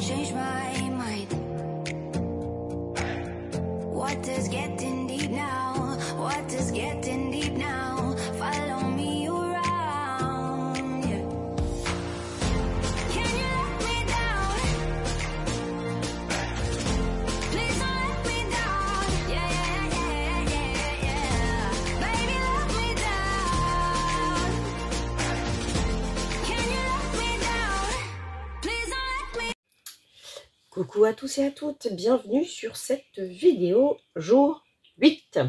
change my mind. What does getting deep now? What does getting deep now? Follow me around, yeah. Can you let me down? Please don't let me down. Yeah, yeah, yeah, yeah, yeah. Baby, let me down. Can you let me down? Please don't let me. Coucou à tous et à toutes, bienvenue sur cette vidéo jour 8.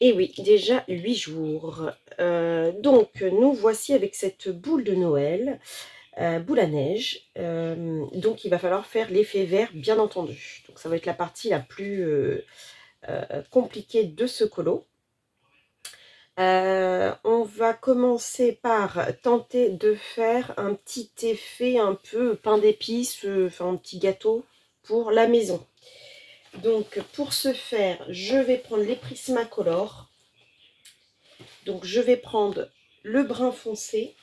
Et oui, déjà 8 jours. Donc nous voici avec cette boule de Noël, boule à neige. Donc il va falloir faire l'effet vert bien entendu. Donc ça va être la partie la plus compliquée de ce colo. On va commencer par tenter de faire un petit effet un peu pain d'épices, enfin un petit gâteau pour la maison. Donc pour ce faire, je vais prendre les Prismacolor. Donc je vais prendre le brun foncé.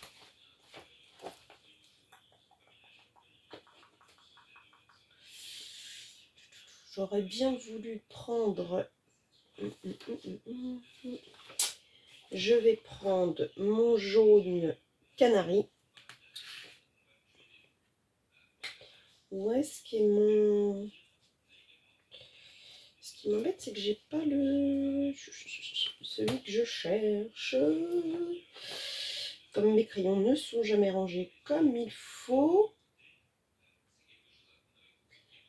J'aurais bien voulu prendre... Je vais prendre mon jaune canari. Où est-ce qu'est mon... Ce qui m'embête, c'est que j'ai pas celui que je cherche. Comme mes crayons ne sont jamais rangés comme il faut.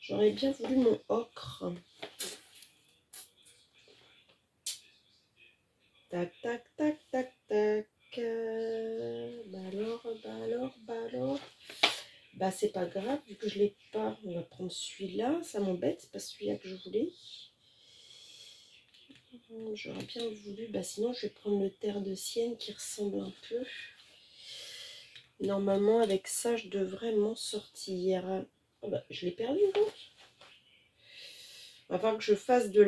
J'aurais bien voulu mon ocre. Tac, tac, tac, tac, tac. Bah alors. Bah c'est pas grave, vu que je l'ai pas, on va prendre celui-là. Ça m'embête, c'est pas celui-là que je voulais. J'aurais bien voulu, bah sinon je vais prendre le terre de Sienne qui ressemble un peu. Normalement avec ça je devrais m'en sortir. Oh bah, je l'ai perdu donc. Il va falloir que je fasse du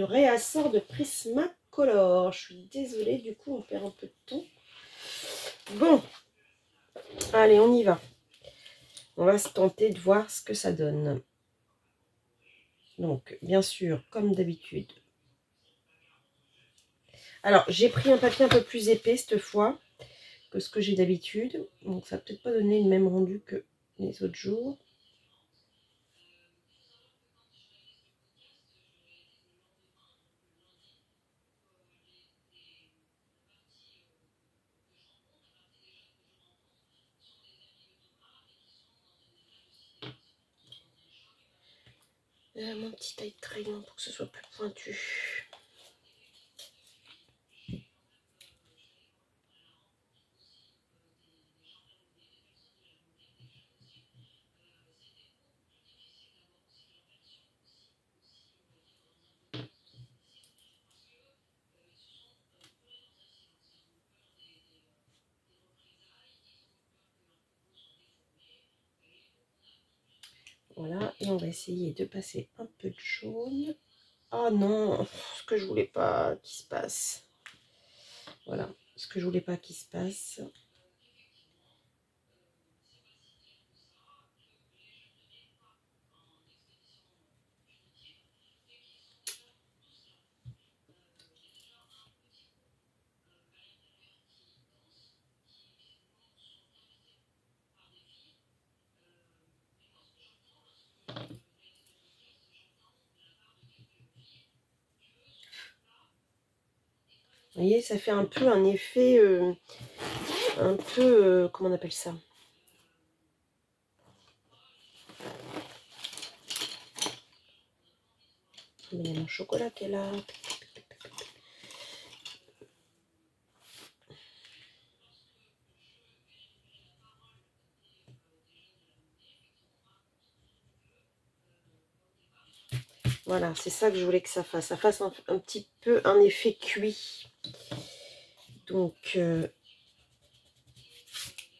réassort de Prismacolor. Je suis désolée, du coup on perd un peu de temps. Bon, allez on y va. On va se tenter de voir ce que ça donne. Donc bien sûr comme d'habitude. Alors j'ai pris un papier un peu plus épais cette fois que ce que j'ai d'habitude. Donc ça va peut-être pas donner le même rendu que les autres jours. Mon petit taille de crayon pour que ce soit plus pointu. Voilà, et on va essayer de passer un peu de jaune. Oh non, ce que je voulais pas qu'il se passe. Voilà, ce que je voulais pas qu'il se passe. Vous voyez, ça fait un peu un effet, comment on appelle ça? Il y a mon chocolat qui est là. Voilà, c'est ça que je voulais que ça fasse. Ça fasse un petit peu un effet cuit. Donc,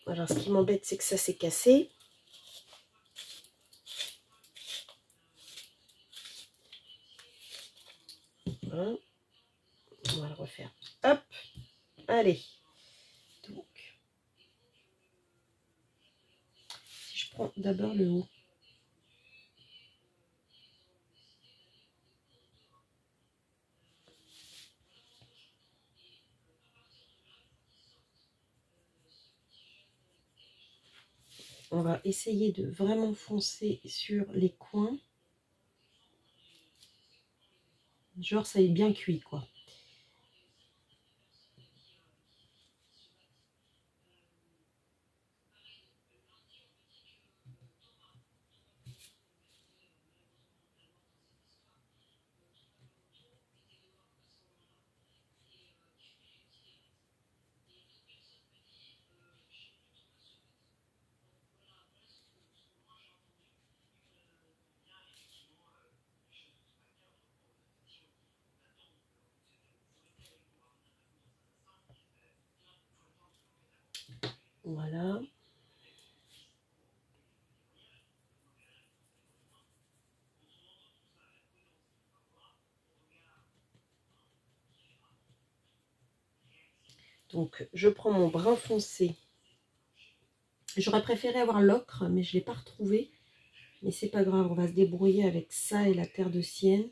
voilà, ce qui m'embête, c'est que ça s'est cassé. Voilà. On va le refaire. Hop, allez. Donc, si je prends d'abord le haut. on va essayer de vraiment foncer sur les coins. Genre ça est bien cuit quoi. Voilà. Donc, je prends mon brun foncé. J'aurais préféré avoir l'ocre, mais je ne l'ai pas retrouvé. Mais c'est pas grave, on va se débrouiller avec ça et la terre de sienne.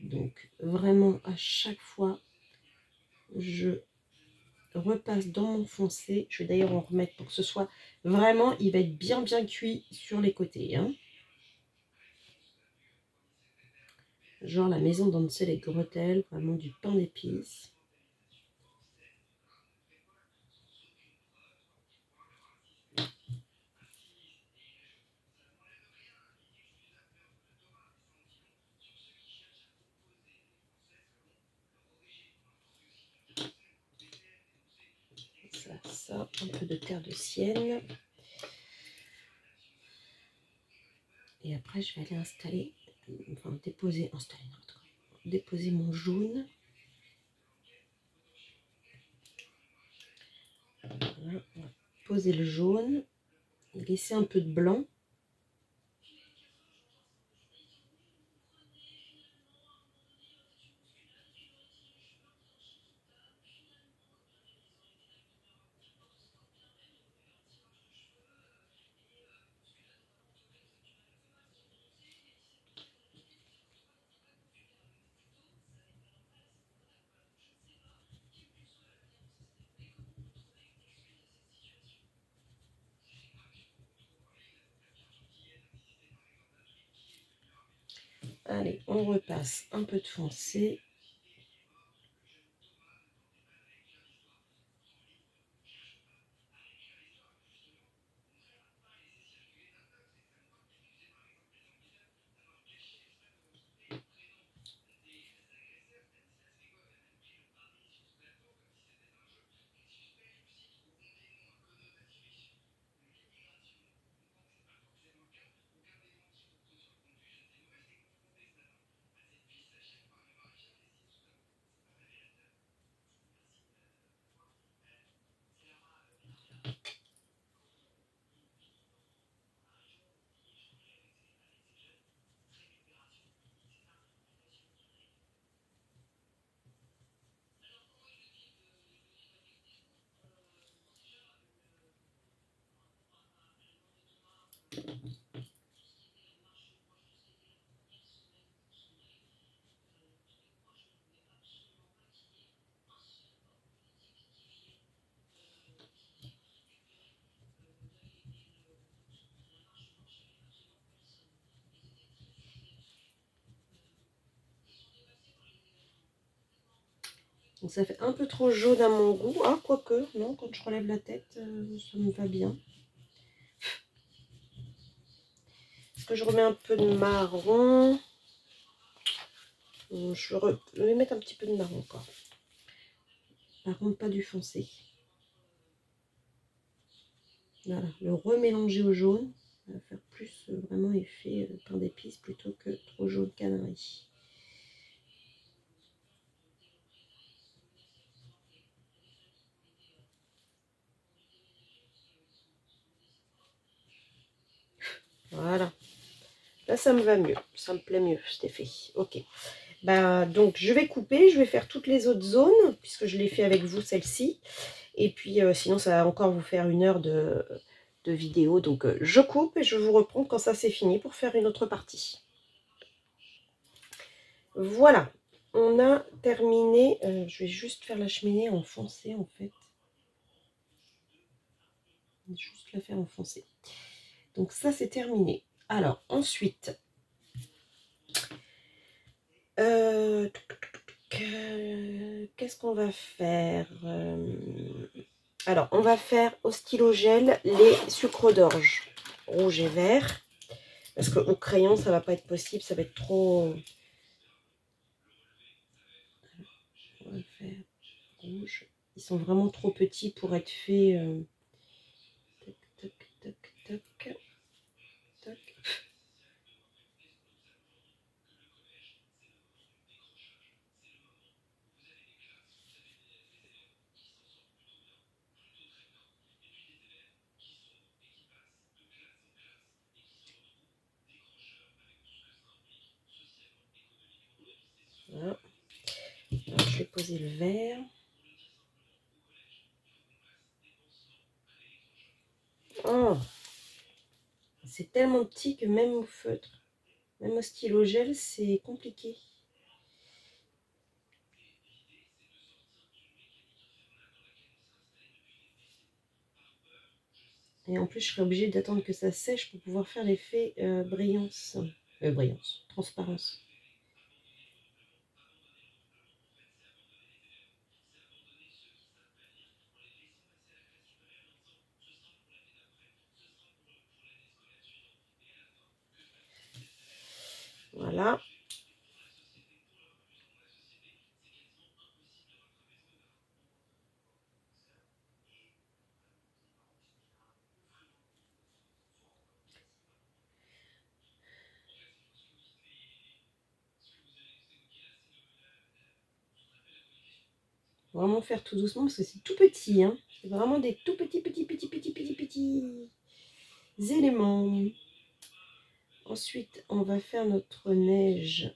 Donc, vraiment, à chaque fois, je repasse dans mon foncé. Je vais d'ailleurs en remettre pour que ce soit vraiment, il va être bien cuit sur les côtés. Hein. Genre la maison d'Ansel et Gretel, vraiment du pain d'épices. Ça, un peu de terre de sienne. Et après, je vais aller installer, enfin déposer mon jaune. Voilà, on va poser le jaune et laisser un peu de blanc. Allez, on repasse un peu de foncé. Donc ça fait un peu trop jaune à mon goût. Ah, quoique, non, quand je relève la tête, ça me va bien. Est-ce que je remets un peu de marron? Je vais mettre un petit peu de marron encore. Par contre, pas du foncé. Voilà, le remélanger au jaune. Ça va faire plus vraiment effet pain d'épices plutôt que trop jaune canari. Là, ça me va mieux. Ça me plaît mieux, cet effet. Ok. Bah, donc, je vais couper. Je vais faire toutes les autres zones, puisque je l'ai fait avec vous, celle-ci. Et puis, sinon, ça va encore vous faire 1 heure de vidéo. Donc, je coupe et je vous reprends quand ça c'est fini pour faire une autre partie. Voilà. On a terminé. Je vais juste faire la cheminée en foncé, en fait. Juste la faire en foncé. Donc, ça, c'est terminé. Alors, ensuite... qu'est-ce qu'on va faire? Alors, on va faire au stylo gel les sucres d'orge rouge et vert. Parce qu'au crayon, ça va pas être possible. Ça va être trop... On va faire rouge. Ils sont vraiment trop petits pour être faits... Tac, tac, tac, tac. Tac. Voilà. Alors, je vais poser le vert. Oh, c'est tellement petit que même au feutre, même au stylo gel, c'est compliqué. Et en plus, je serai obligée d'attendre que ça sèche pour pouvoir faire l'effet brillance. Brillance, transparence. Voilà. Vraiment faire tout doucement parce que c'est tout petit. Hein. C'est vraiment des tout petits éléments. Ensuite, on va faire notre neige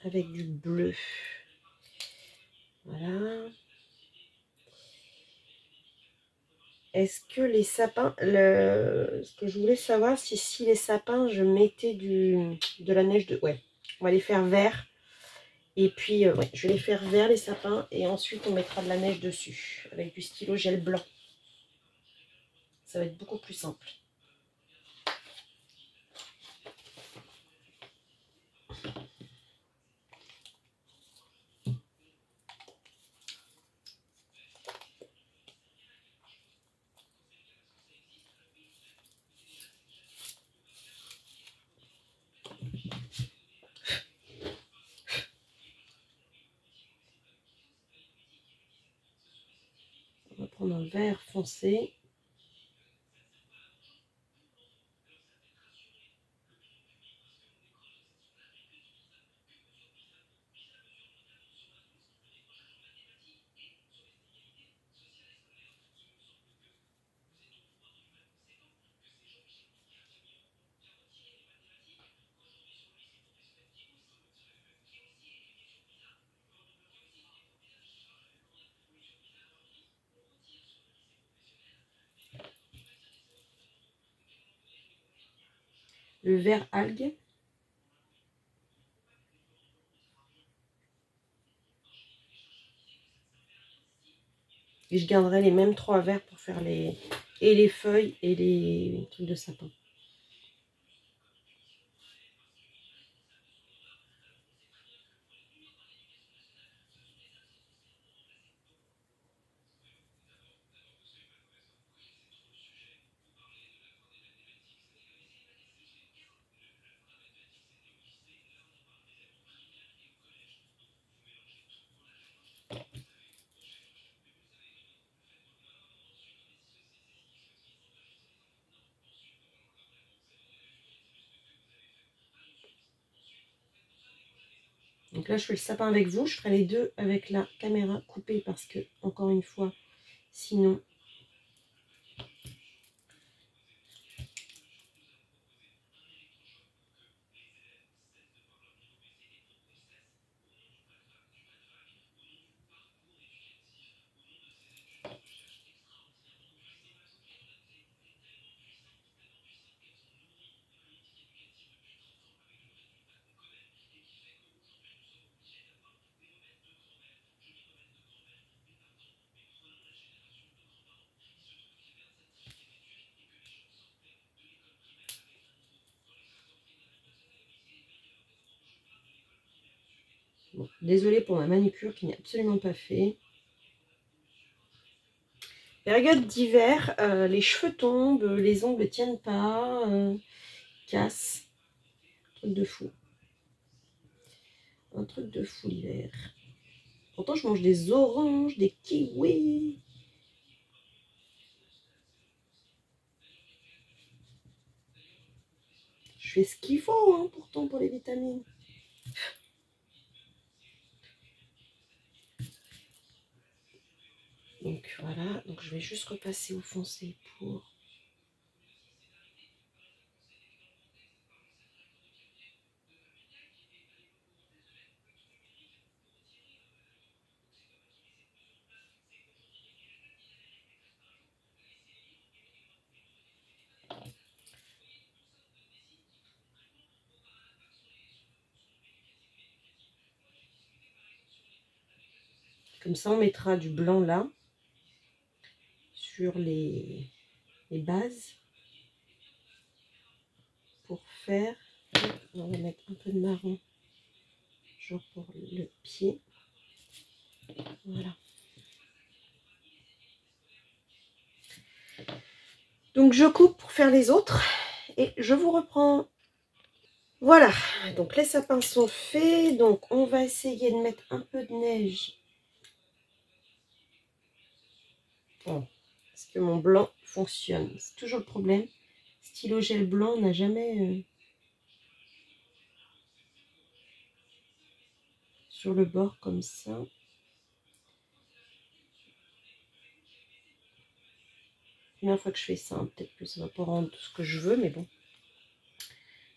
avec du bleu. Voilà. Est-ce que les sapins, ce que je voulais savoir, c'est si les sapins, je mettais de la neige de... Ouais, on va les faire verts. Et puis, ouais, je vais les faire verts, les sapins. Et ensuite, on mettra de la neige dessus, avec du stylo gel blanc. Ça va être beaucoup plus simple. On va prendre un vert foncé. Le vert algue. Et je garderai les mêmes 3 verres pour faire les feuilles et les trucs de sapin. Donc là, je fais le sapin avec vous. Je ferai les deux avec la caméra coupée parce que, encore une fois, sinon... Bon, désolée pour ma manucure qui n'est absolument pas faite. Période d'hiver, les cheveux tombent, les ongles ne tiennent pas, cassent. Un truc de fou. Un truc de fou l'hiver. Pourtant, je mange des oranges, des kiwis. Je fais ce qu'il faut, hein, pourtant, pour les vitamines. Donc voilà, donc je vais juste repasser au foncé pour... Comme ça, on mettra du blanc là, sur les bases, pour faire... On va mettre un peu de marron, genre pour le pied. Voilà. Donc je coupe pour faire les autres et je vous reprends. Voilà, donc les sapins sont faits. Donc on va essayer de mettre un peu de neige. Bon, parce que mon blanc fonctionne. C'est toujours le problème. Stylo gel blanc n'a jamais sur le bord comme ça. Une fois que je fais ça, peut-être que ça va pas rendre ce que je veux, mais bon.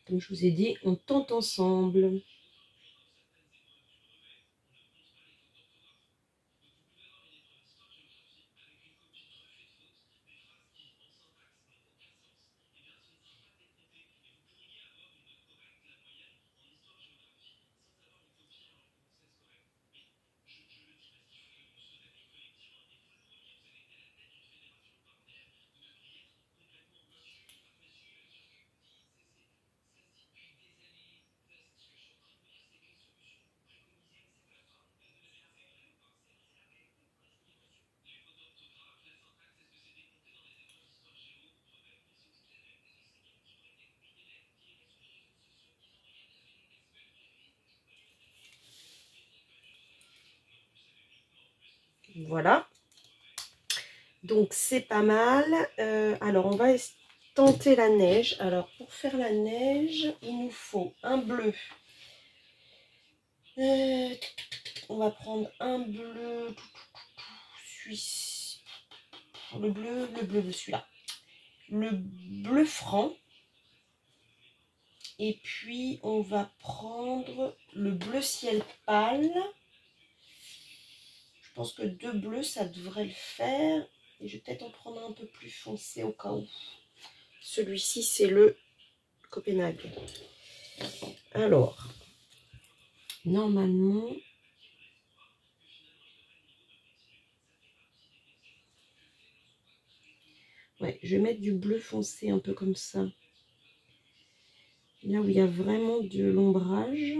Comme je vous ai dit, on tente ensemble. Voilà. Donc c'est pas mal. Alors on va tenter la neige. Alors pour faire la neige, il nous faut un bleu. On va prendre un bleu suisse. Le bleu de celui-là. Le bleu franc. Et puis on va prendre le bleu ciel pâle. Je pense que 2 bleus, ça devrait le faire. Et je vais peut-être en prendre un peu plus foncé au cas où. Celui-ci, c'est le Copenhague. Alors, normalement... Ouais, je vais mettre du bleu foncé un peu comme ça. Là où il y a vraiment de l'ombrage.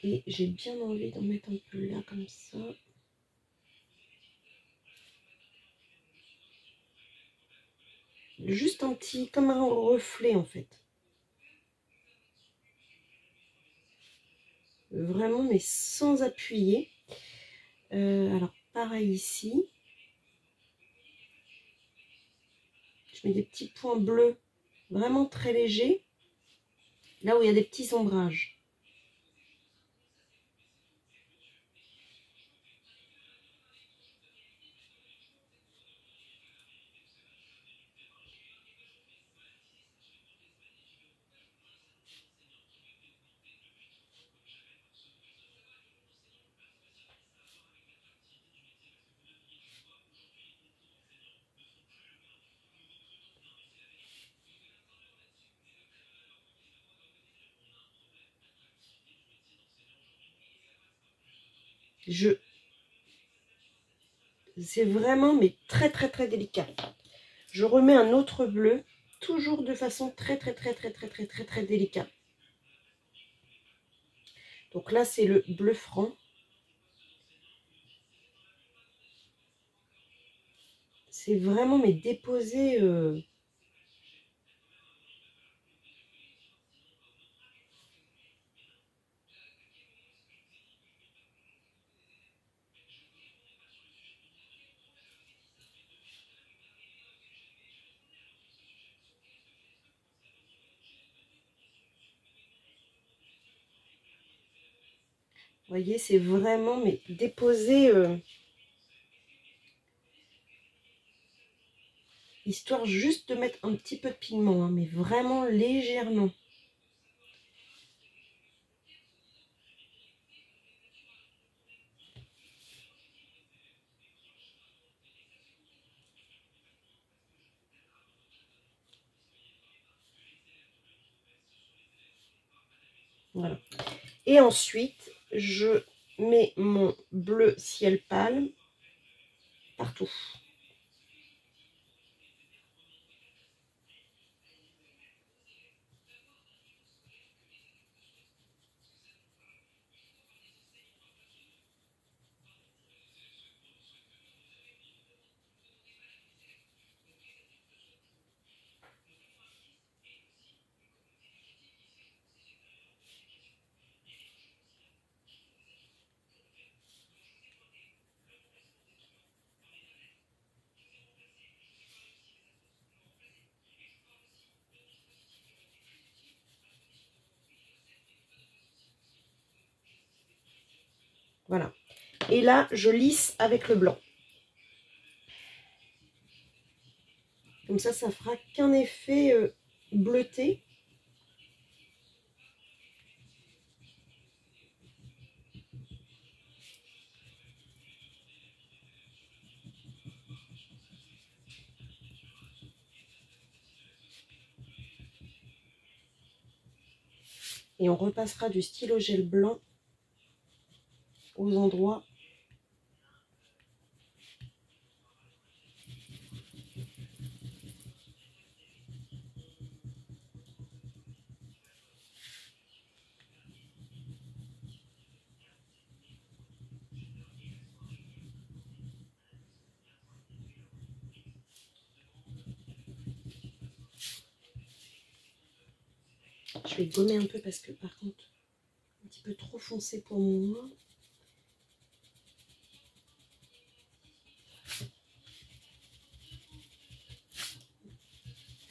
Et j'ai bien envie d'en mettre un peu là, comme ça. Juste un petit, comme un reflet en fait. Vraiment, mais sans appuyer. Alors, pareil ici. Je mets des petits points bleus, vraiment très légers. Là où il y a des petits ombrages. C'est vraiment, mais très très très délicat. Je remets un autre bleu, toujours de façon très très très très très très très très délicate. Donc là, c'est le bleu franc. C'est vraiment, mais déposé... Vous voyez, c'est vraiment, mais déposé... histoire juste de mettre un petit peu de pigment, hein, mais vraiment légèrement. Voilà. Et ensuite, je mets mon bleu ciel pâle partout. Voilà. Et là, je lisse avec le blanc. Comme ça fera qu'un effet bleuté. Et on repassera du stylo gel blanc aux endroits. Je vais gommer un peu parce que par contre, un petit peu trop foncé pour moi.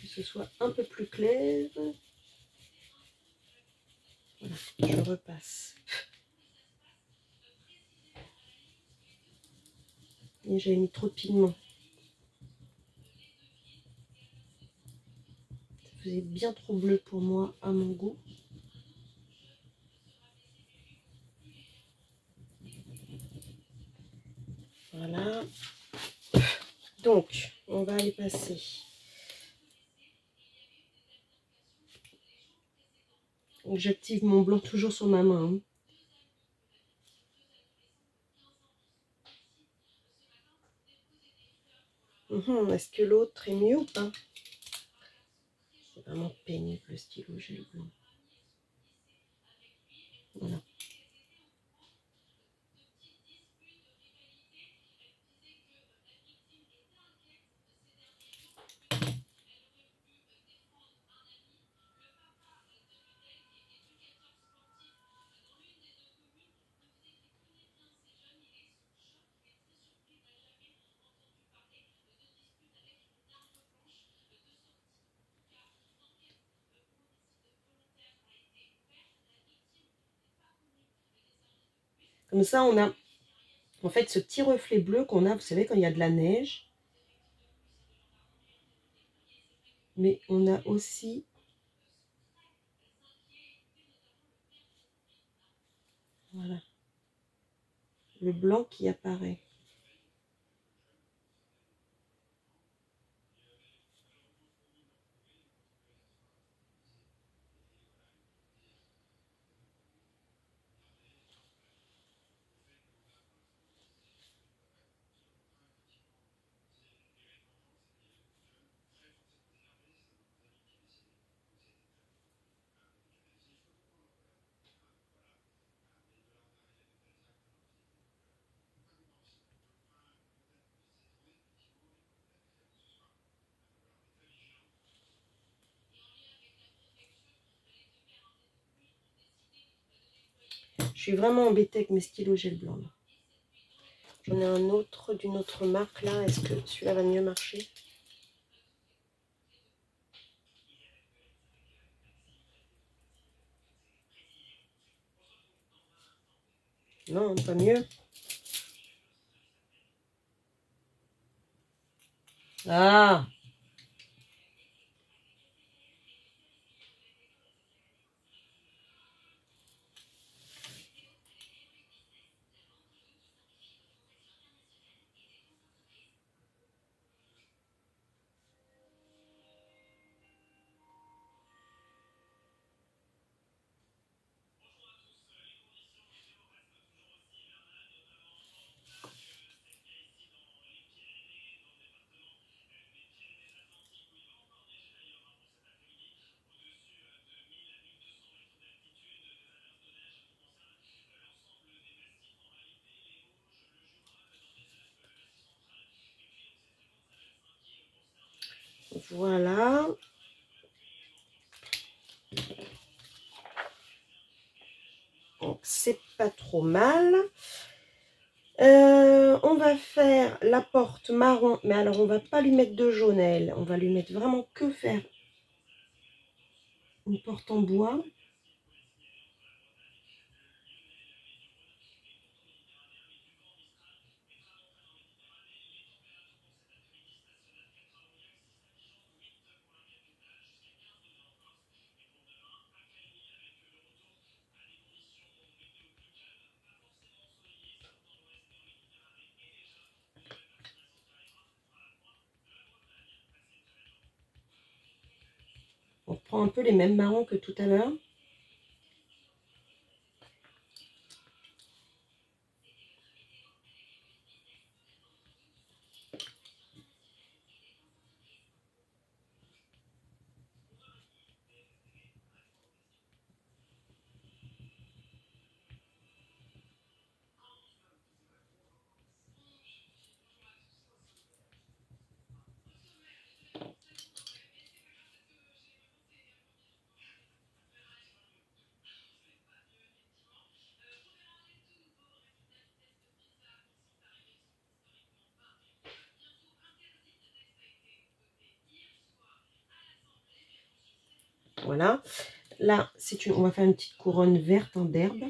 Que ce soit un peu plus clair. Voilà, je repasse. Et j'avais mis trop de pigment. Ça faisait bien trop bleu pour moi à mon goût. Voilà. Donc, on va aller passer. J'active mon blanc toujours sur ma main. Hein. Est-ce que l'autre est mieux ou pas? C'est vraiment pénible le stylo gel blanc. Voilà. Comme ça, on a en fait ce petit reflet bleu qu'on a, vous savez, quand il y a de la neige. Mais on a aussi voilà, le blanc qui apparaît. Je suis vraiment embêtée avec mes stylos gel blanc. J'en ai un autre d'une autre marque là. Est-ce que celui-là va mieux marcher? Non, pas mieux. Ah! Voilà. Donc, c'est pas trop mal. On va faire la porte marron. Mais alors, on va pas lui mettre de jaune à elle. On va lui mettre vraiment que faire une porte en bois. On prend un peu les mêmes marrons que tout à l'heure. Voilà. Là, on va faire une petite couronne verte d'herbe.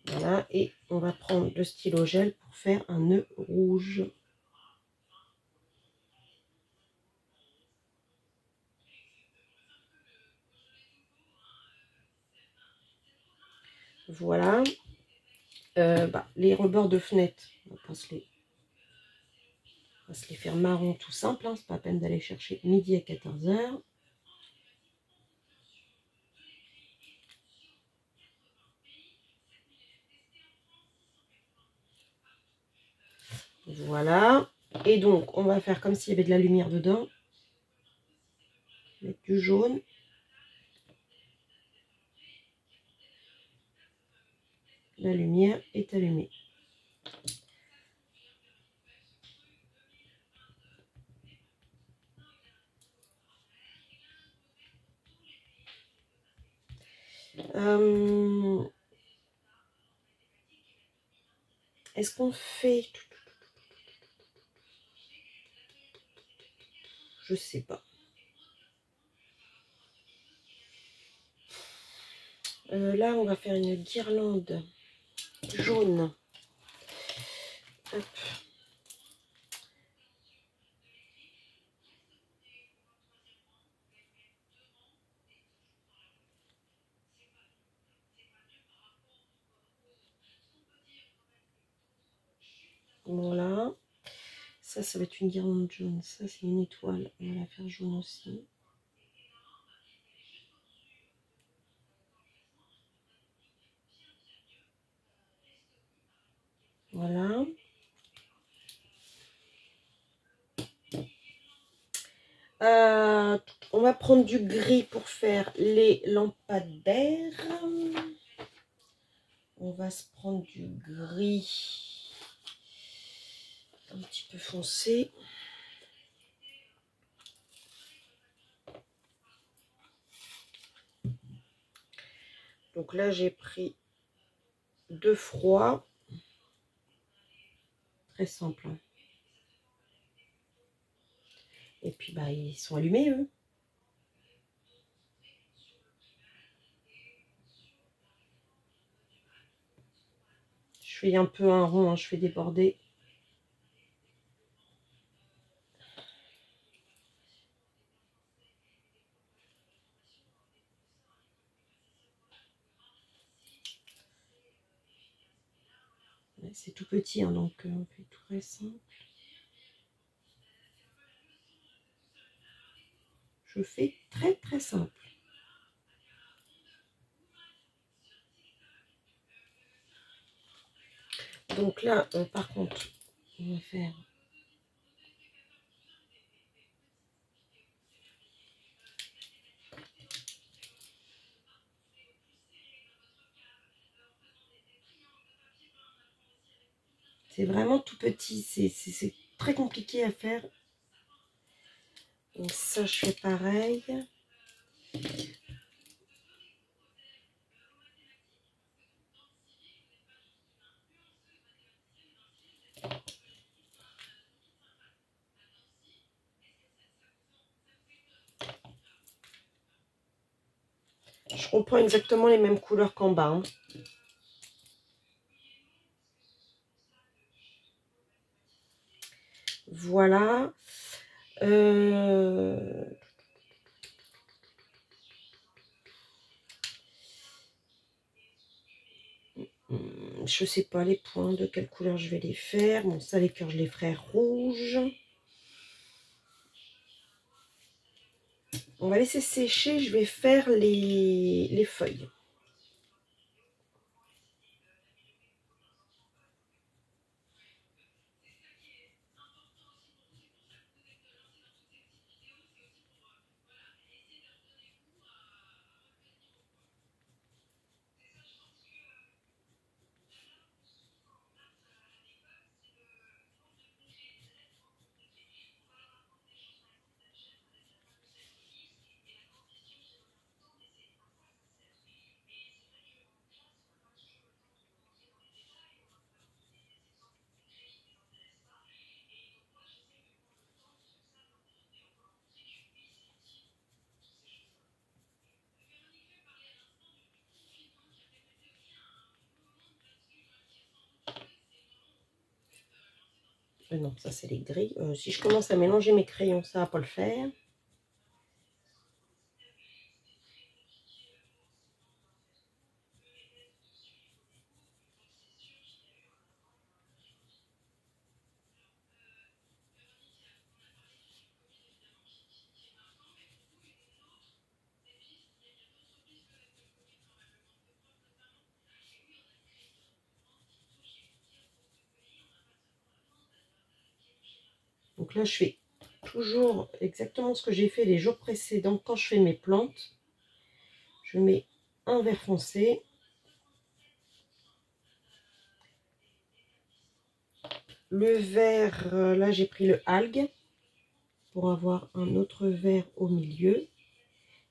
Voilà, et on va prendre le stylo gel pour faire un nœud rouge. Voilà. Les rebords de fenêtre, on va se les faire marron tout simple. Hein, c'est pas la peine d'aller chercher midi à 14 h. Voilà. Et donc, on va faire comme s'il y avait de la lumière dedans. Mettre du jaune. La lumière est allumée. Est-ce qu'on fait... Je sais pas. Là, on va faire une guirlande jaune. Hop. Voilà. Ça va être une guirlande jaune. Ça, c'est une étoile. On va la faire jaune aussi. Voilà. On va prendre du gris pour faire les lampadaires. on va se prendre du gris un petit peu foncé. Donc là, j'ai pris 2 froids. Très simple. Hein. Et puis, bah, ils sont allumés, eux. Je fais un peu un rond, hein, je fais déborder. C'est tout petit, hein, donc on fait tout très simple. Je fais très très simple. Donc là, par contre, on va faire... C'est vraiment tout petit, c'est très compliqué à faire. Donc ça, je fais pareil. Je reprends exactement les mêmes couleurs qu'en bas. Hein. Voilà. Je sais pas les points, de quelle couleur je vais les faire. Bon, ça, les cœurs, je les ferai rouges. On va laisser sécher. Je vais faire les feuilles. Non, ça c'est les gris. Si je commence à mélanger mes crayons, ça va pas le faire. Donc là, je fais toujours exactement ce que j'ai fait les jours précédents quand je fais mes plantes. Je mets un vert foncé. Le vert, là j'ai pris le algue pour avoir un autre vert au milieu.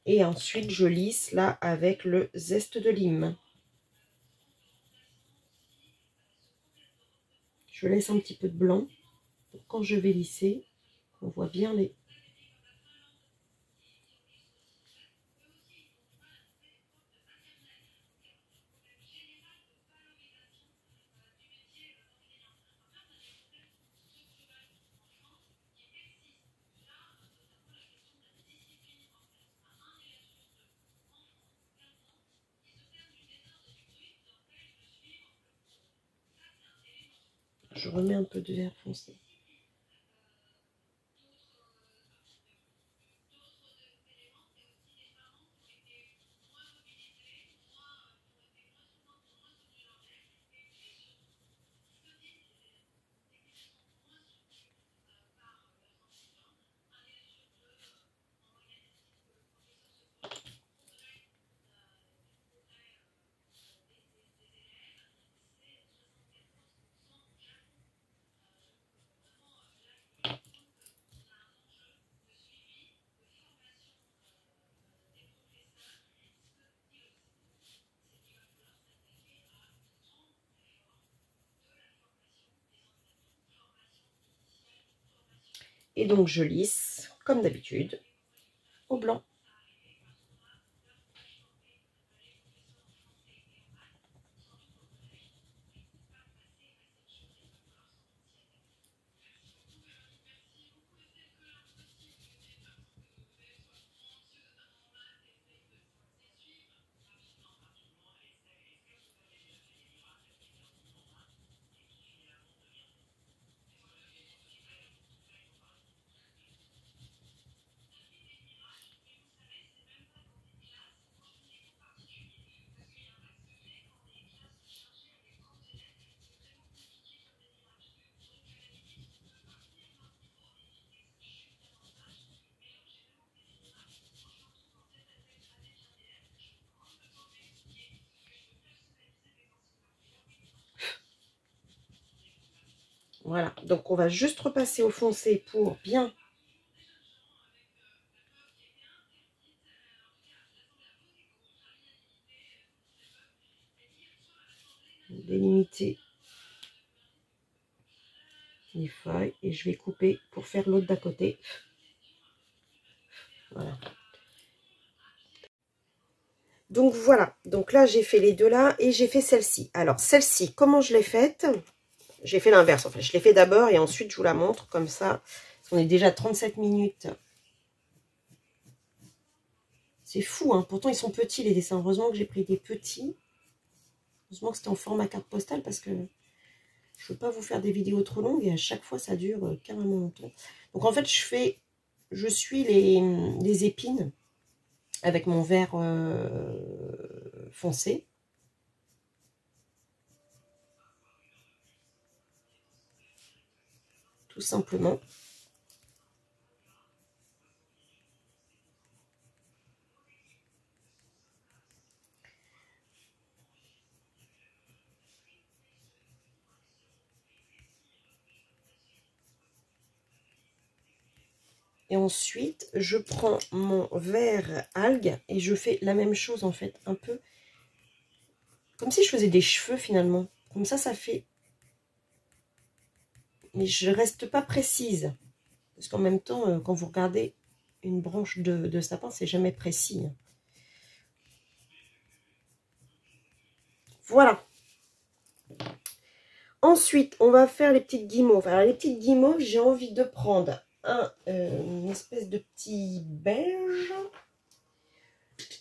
Et ensuite je lisse là avec le zeste de lime. Je laisse un petit peu de blanc pour quand je vais lisser, on voit bien les... Je remets un peu de vert foncé. Et donc je lisse, comme d'habitude, au blanc. Voilà, donc on va juste repasser au foncé pour bien délimiter les feuilles. Et je vais couper pour faire l'autre d'à côté. Voilà. Donc voilà, donc là j'ai fait les deux là et j'ai fait celle-ci. Alors celle-ci, comment je l'ai faite? J'ai fait l'inverse, en fait. Je l'ai fait d'abord et ensuite je vous la montre comme ça. On est déjà à 37 minutes. C'est fou, hein. Pourtant ils sont petits les dessins. Heureusement que j'ai pris des petits. Heureusement que c'était en format carte postale parce que je ne veux pas vous faire des vidéos trop longues et à chaque fois ça dure carrément longtemps. Donc en fait je suis les épines avec mon vert foncé. Tout simplement. Et ensuite, je prends mon vert algue et je fais la même chose en fait, un peu comme si je faisais des cheveux finalement. Comme ça fait... Mais je reste pas précise. Parce qu'en même temps, quand vous regardez une branche de sapin, c'est jamais précis. Voilà. Ensuite, on va faire les petites guimauves. Alors, les petites guimauves, j'ai envie de prendre une espèce de petit beige.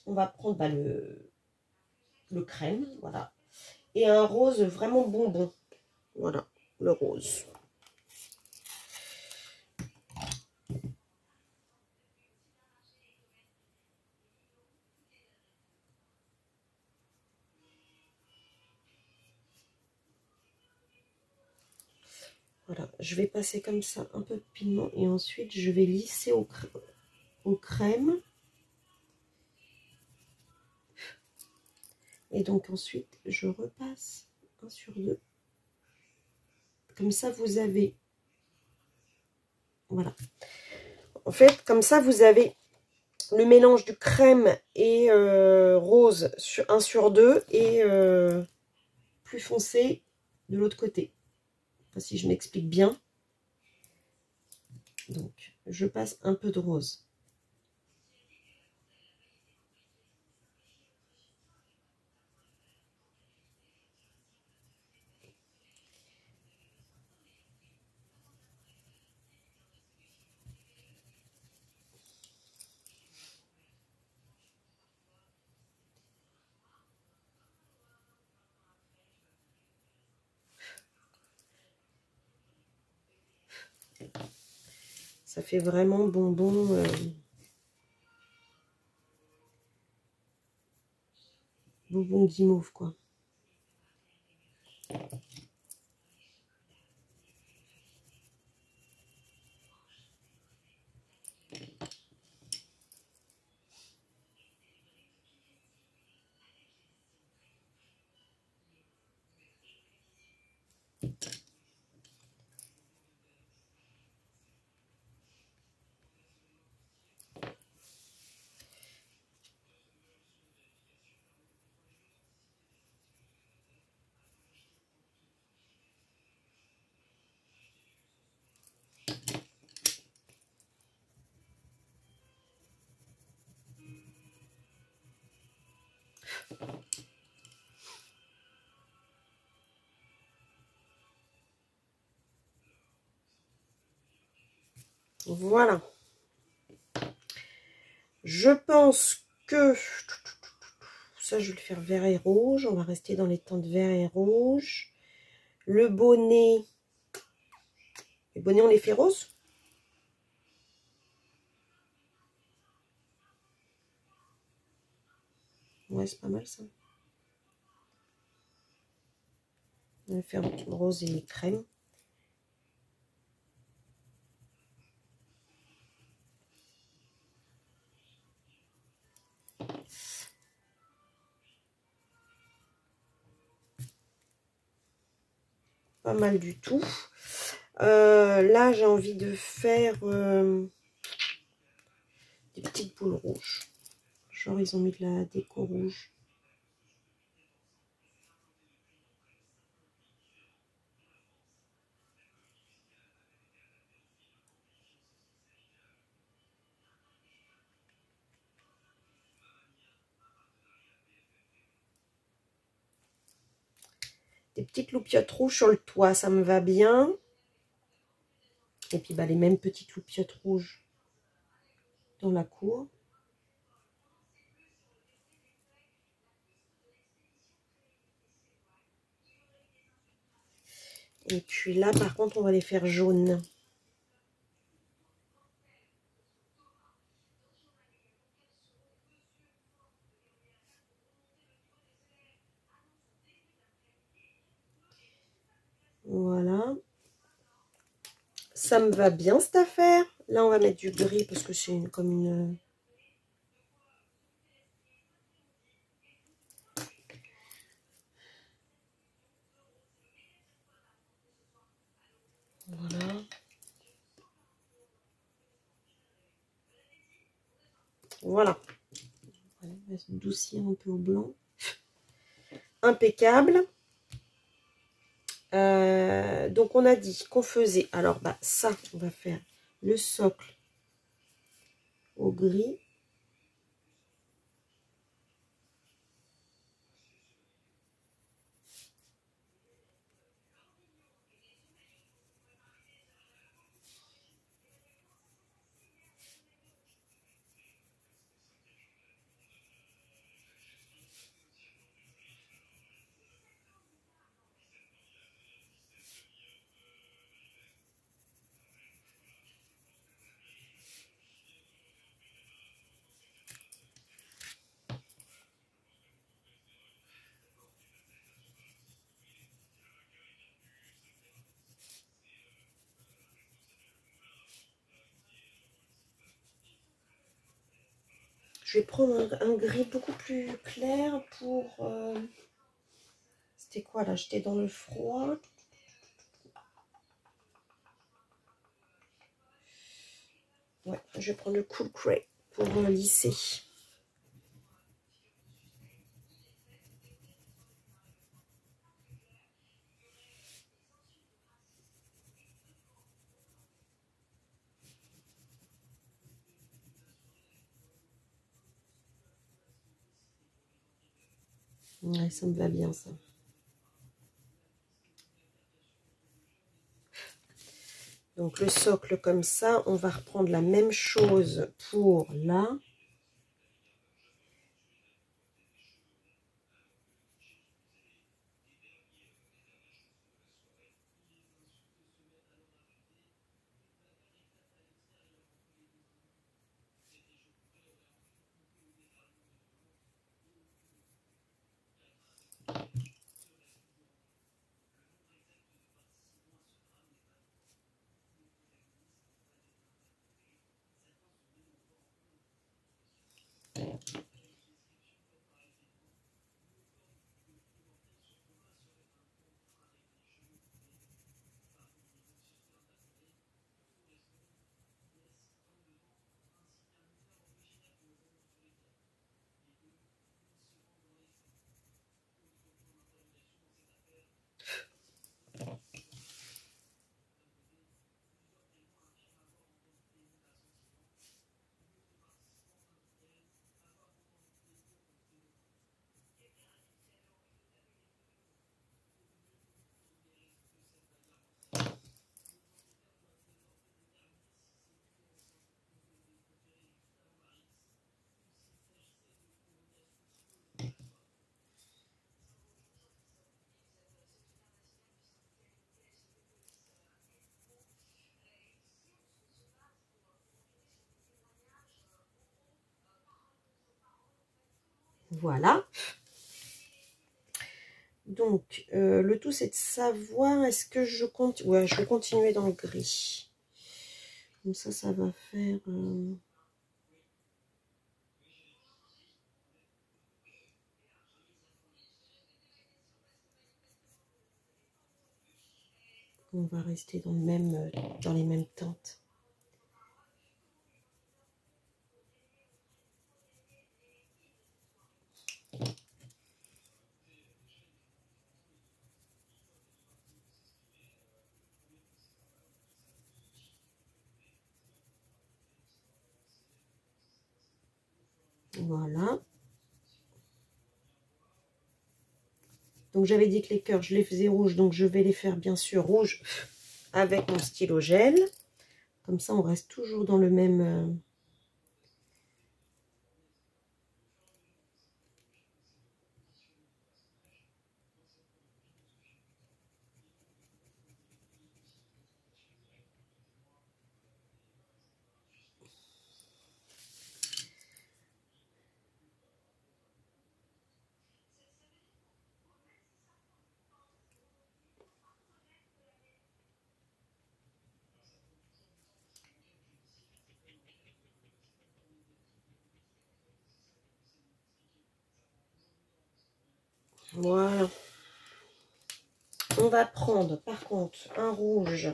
On va prendre bah, le crème, voilà. Et un rose vraiment bonbon. Voilà, le rose. Voilà, je vais passer comme ça un peu de pigment et ensuite je vais lisser au crème. Et donc ensuite, je repasse 1 sur 2. Comme ça, vous avez... Voilà. En fait, comme ça, vous avez le mélange du crème et rose sur 1 sur 2 et plus foncé de l'autre côté. Enfin, si je m'explique bien. Donc, je passe un peu de rose. Ça fait vraiment bonbon. Bonbon guimauve, quoi. Voilà. Je pense que ça, je vais le faire vert et rouge. On va rester dans les teintes vert et rouge. Le bonnet. Les bonnets, on les fait roses. Ouais, c'est pas mal ça. On va faire rose et crème. Pas mal du tout. Là, j'ai envie de faire des petites boules rouges. Genre, ils ont mis de la déco rouge. Des petites loupiottes rouges sur le toit, ça me va bien. Et puis, bah, les mêmes petites loupiottes rouges dans la cour. Et puis là, par contre, on va les faire jaunes. Voilà. Ça me va bien, cette affaire. Là, on va mettre du gris parce que c'est comme une... Voilà. Voilà. On va adoucir un peu au blanc. Impeccable. Donc, on a dit qu'on faisait... Alors, bah, ça, on va faire le socle au gris. Je vais prendre un gris beaucoup plus clair pour... C'était quoi là? J'étais dans le froid. Ouais, je vais prendre le Cool Grey pour lisser. Ouais, ça me va bien ça. Donc le socle comme ça, on va reprendre la même chose pour là. Voilà. Donc, le tout, c'est de savoir, est-ce que je continue... Ouais, je vais continuer dans le gris. Comme ça va faire... On va rester dans, dans les mêmes teintes. Voilà. Donc j'avais dit que les cœurs, je les faisais rouges, donc je vais les faire bien sûr rouges avec mon stylo gel. Comme ça, on reste toujours dans le même... Voilà. On va prendre par contre un rouge,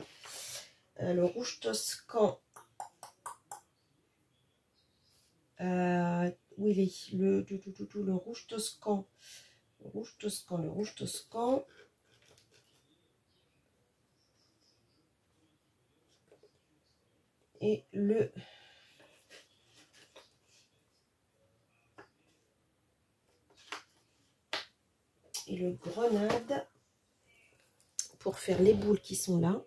le rouge toscan. Où il est le rouge toscan. Le rouge toscan, le rouge toscan. Et le... Et le grenade pour faire les boules qui sont là.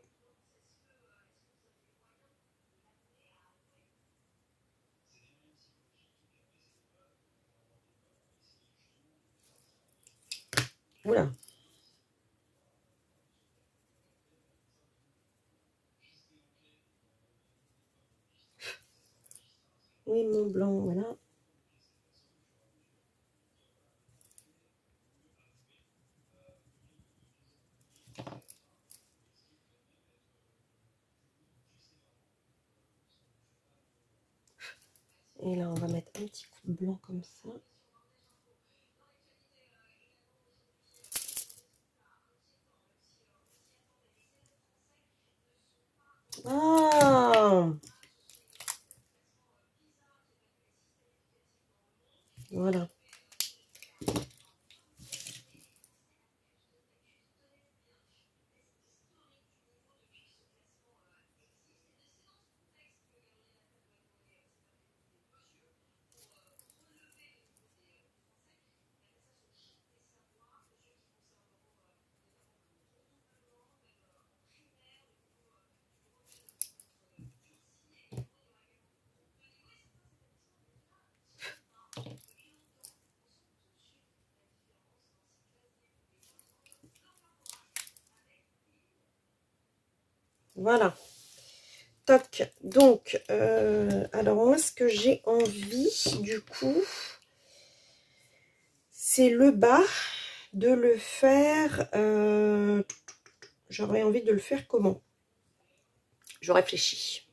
Voilà. Oui, mon blanc, voilà. Et là, on va mettre un petit coup de blanc comme ça. Ah! Voilà. Voilà. Toc. Donc, alors moi, ce que j'ai envie, du coup, c'est le bas de le faire. J'aurais envie de le faire comment? Je réfléchis.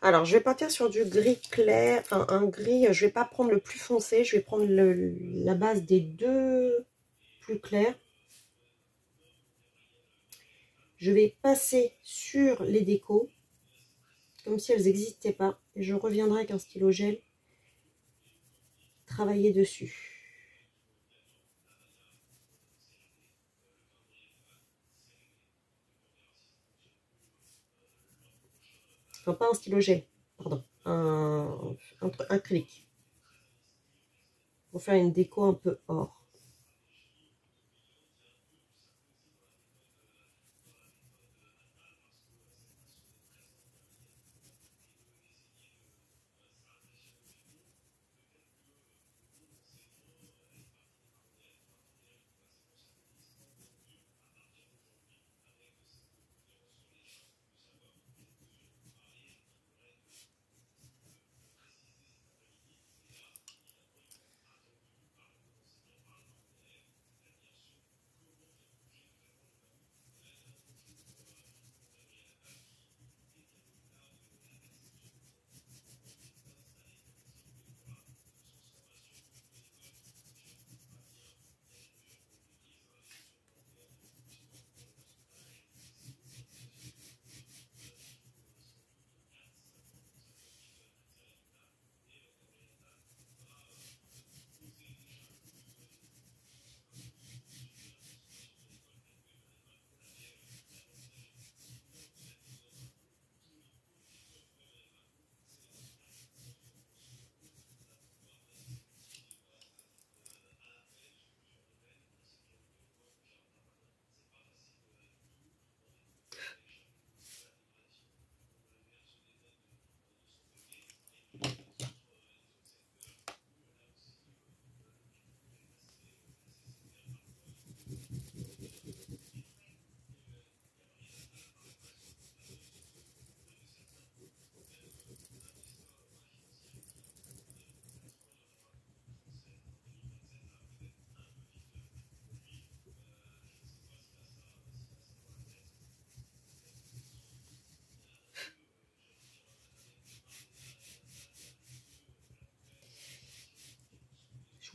Alors, je vais partir sur du gris clair, enfin un gris, je vais pas prendre le plus foncé, je vais prendre la base des deux plus clairs. Je vais passer sur les décos, comme si elles n'existaient pas, et je reviendrai avec un stylo gel, travailler dessus. Enfin, pas un stylo gel, pardon, un clic. Pour faire une déco un peu or.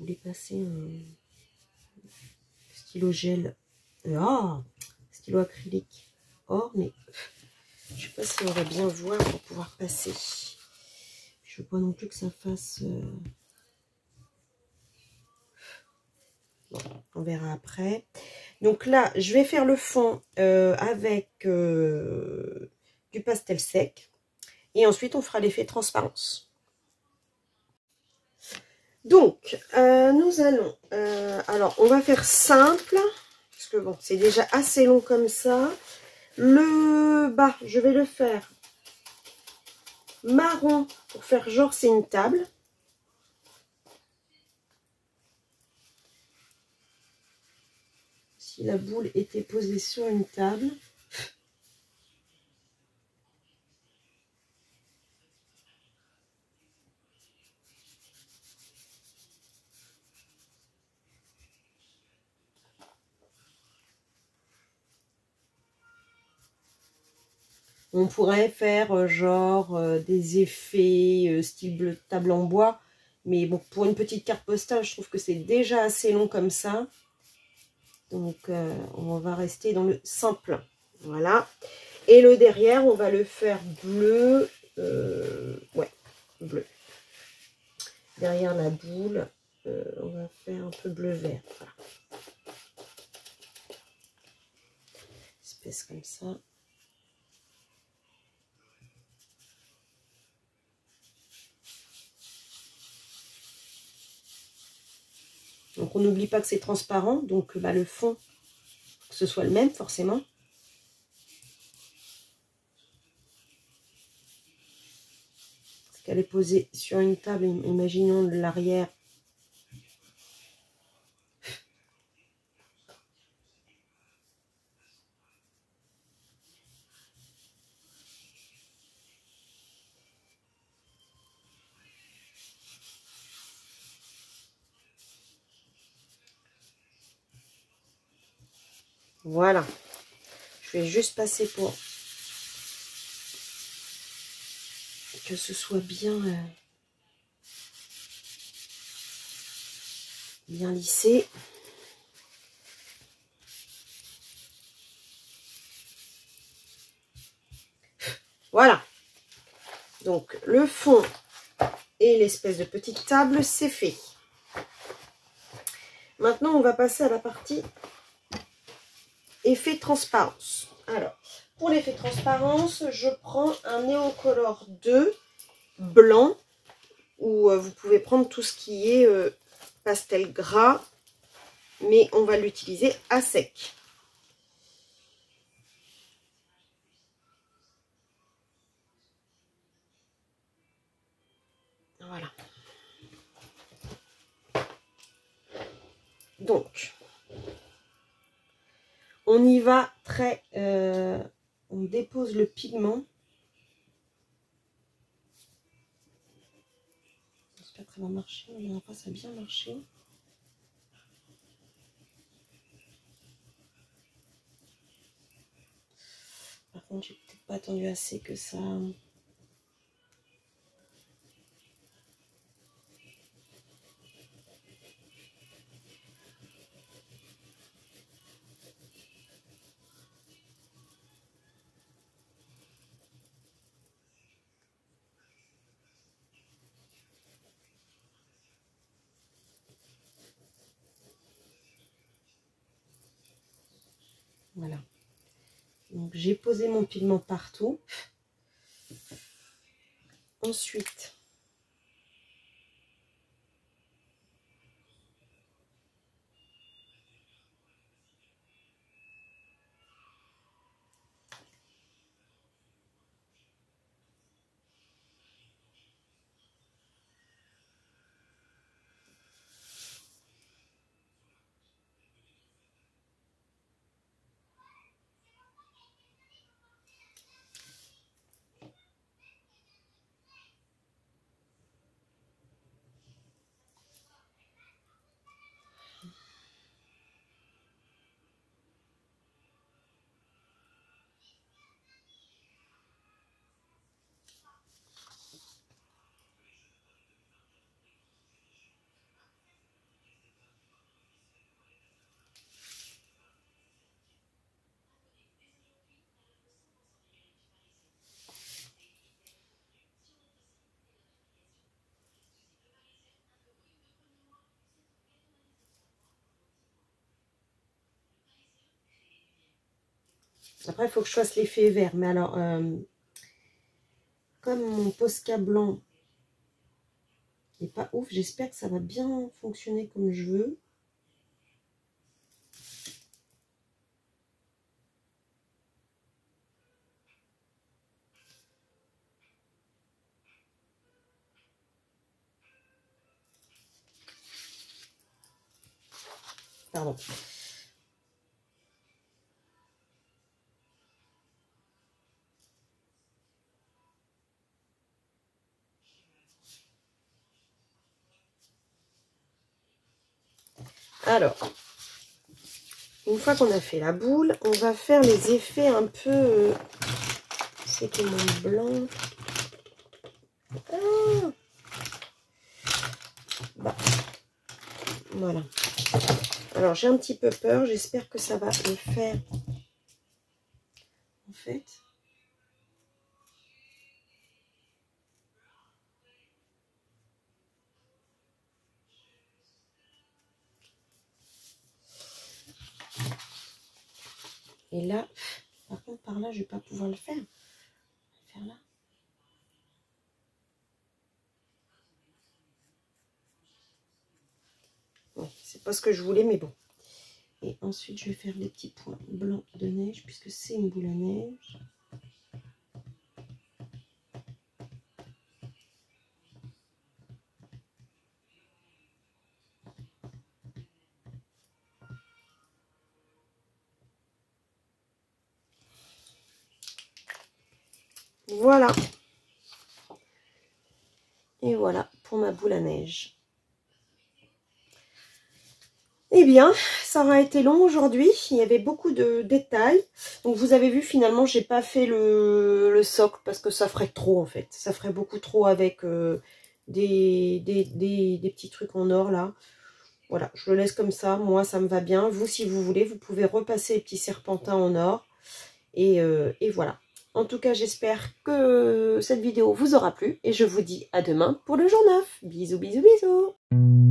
voulais passer un stylo gel. Stylo acrylique or, mais je sais pas si on va bien voir pour pouvoir passer. Je veux pas non plus que ça fasse... Bon, on verra après. Donc là, je vais faire le fond avec du pastel sec. Et ensuite, on fera l'effet transparence. Donc, nous allons... alors, on va faire simple. Parce que bon, c'est déjà assez long comme ça. Le bas, je vais le faire marron pour faire genre c'est une table. Si la boule était posée sur une table. On pourrait faire genre des effets style bleu table en bois. Mais bon, pour une petite carte postale, je trouve que c'est déjà assez long comme ça. Donc, on va rester dans le simple. Voilà. Et le derrière, on va le faire bleu. Ouais, bleu. Derrière la boule, on va faire un peu bleu-vert. Voilà. Espèce comme ça. Donc, on n'oublie pas que c'est transparent. Donc, bah, le fond, que ce soit le même, forcément. Parce qu'elle est posée sur une table, imaginons de l'arrière. Voilà. Je vais juste passer pour que ce soit bien, bien lissé. Voilà. Donc, le fond et l'espèce de petite table, c'est fait. Maintenant, on va passer à la partie effet transparence. Alors, pour l'effet transparence, je prends un Neocolor 2 blanc, ou vous pouvez prendre tout ce qui est pastel gras, mais on va l'utiliser à sec. Voilà. Donc, on y va très... on dépose le pigment. J'espère que ça va marcher. La dernière fois, ça a bien marché. Par contre, j'ai peut-être pas attendu assez que ça... Voilà. Donc, j'ai posé mon pigment partout. Ensuite, Après, il faut que je fasse l'effet vert. Mais alors, comme mon Posca blanc n'est pas ouf, j'espère que ça va bien fonctionner comme je veux. Pardon. Alors, une fois qu'on a fait la boule, on va faire les effets un peu... c'est que mon blanc... Ah, bah, voilà. Alors, j'ai un petit peu peur. J'espère que ça va le faire. En fait... Et là, par contre, par là, je ne vais pas pouvoir le faire. Faire là. Ouais, c'est pas ce que je voulais, mais bon. Et ensuite, je vais faire les petits points blancs de neige, puisque c'est une boule à neige. Voilà. Et voilà pour ma boule à neige. Eh bien, ça aura été long aujourd'hui. Il y avait beaucoup de détails. Donc, vous avez vu, finalement, j'ai pas fait le socle parce que ça ferait trop, en fait. Ça ferait beaucoup trop avec des petits trucs en or, là. Voilà, je le laisse comme ça. Moi, ça me va bien. Vous, si vous voulez, vous pouvez repasser les petits serpentins en or. Et voilà. En tout cas, j'espère que cette vidéo vous aura plu. Et je vous dis à demain pour le jour 9. Bisous, bisous, bisous.